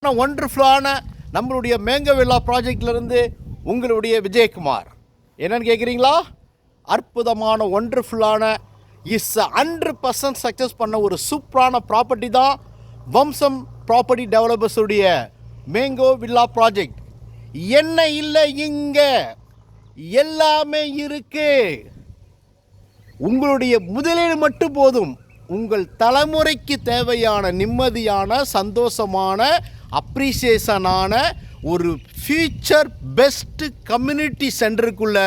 ஒண்டர்ஃபுல்லான நம்மளுடைய mango villa ப்ராஜெக்ட்லேருந்து உங்களுடைய விஜயகுமார். என்னன்னு கேட்குறீங்களா? அற்புதமான ஒண்டர்ஃபுல்லான 100% சக்ஸஸ் பண்ண ஒரு சூப்பரான ப்ராப்பர்ட்டி தான் வம்சம் ப்ராப்பர்ட்டி டெவலப்பர்ஸுடைய மேங்கோ வில்லா ப்ராஜெக்ட். என்ன இல்லை, இங்கே எல்லாமே இருக்கு. உங்களுடைய முதலீடு மட்டும் போதும். உங்கள் தலைமுறைக்கு தேவையான நிம்மதியான சந்தோஷமான அப்ரிசியேஷனான ஒரு ஃபியூச்சர் பெஸ்ட் கம்யூனிட்டி சென்டருக்குள்ள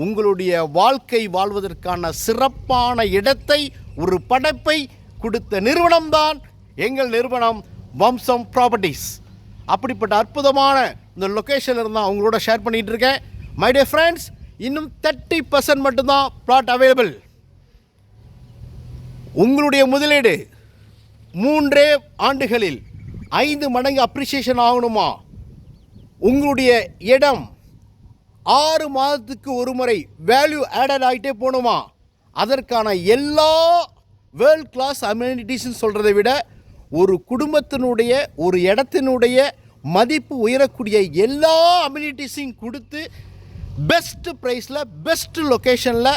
உங்களுடைய வாழ்க்கை வாழ்வதற்கான சிறப்பான இடத்தை ஒரு படைப்பை கொடுத்த நிறுவனம்தான் எங்கள் நிறுவனம் வம்சம் ப்ராப்பர்ட்டிஸ். அப்படிப்பட்ட அற்புதமான இந்த லொக்கேஷனில் இருந்தால் அவங்களோட ஷேர் பண்ணிகிட்டு இருக்கேன். மை டியர் ஃப்ரெண்ட்ஸ், இன்னும் 30% மட்டும்தான் பிளாட் அவைலபிள். உங்களுடைய முதலீடு 3 ஆண்டுகளில் 5 மடங்கு அப்ரிசியேஷன் ஆகணுமா? உங்களுடைய இடம் 6 மாதத்துக்கு ஒரு முறை வேல்யூ ஆடட் ஆகிட்டே போகணுமா? அதற்கான எல்லா வேர்ல்ட் கிளாஸ் அம்யூனிட்டிஸ்ன்னு சொல்கிறத விட ஒரு குடும்பத்தினுடைய ஒரு இடத்தினுடைய மதிப்பு உயரக்கூடிய எல்லா அம்யூனிட்டிஸையும் கொடுத்து பெஸ்ட் ப்ரைஸில் பெஸ்ட் லொக்கேஷனில்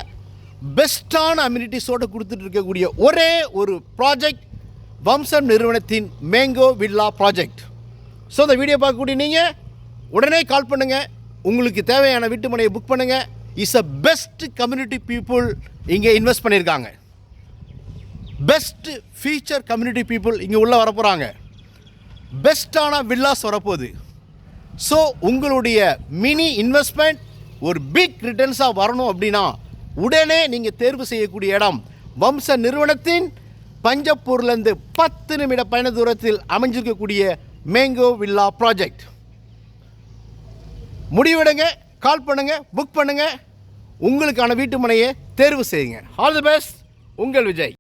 பெஸ்ட்டான அம்யூனிட்டிஸோடு கொடுத்துட்டு இருக்கக்கூடிய ஒரே ஒரு ப்ராஜெக்ட் வம்சம் நிறுவனத்தின் மேங்கோ வில்லா ப்ராஜெக்ட். ஸோ இந்த வீடியோ பார்க்கக்கூடிய நீங்கள் உடனே கால் பண்ணுங்கள். உங்களுக்கு தேவையான வீட்டு மனையை புக் பண்ணுங்கள். Is a best community people இங்கே இன்வெஸ்ட் பண்ணியிருக்காங்க. பெஸ்ட் ஃபியூச்சர் கம்யூனிட்டி பீப்புள் இங்கே உள்ளே வரப்போகிறாங்க. பெஸ்ட்டான வில்லாஸ் வரப்போகுது. ஸோ உங்களுடைய மினி இன்வெஸ்ட்மெண்ட் ஒரு பிக் ரிட்டர்ன்ஸாக வரணும் அப்படின்னா உடனே நீங்கள் தேர்வு செய்யக்கூடிய இடம் வம்ச நிறுவனத்தின் பஞ்சப்பூர்லேருந்து 10 நிமிட பயண தூரத்தில் அமைஞ்சிருக்கக்கூடிய மேங்கோ வில்லா ப்ராஜெக்ட். முடிவெடுங்க, கால் பண்ணுங்கள், புக் பண்ணுங்கள், உங்களுக்கான வீட்டு மனையை தேர்வு செய்யுங்க. ஆல் தி பெஸ்ட், உங்கள் விஜய்.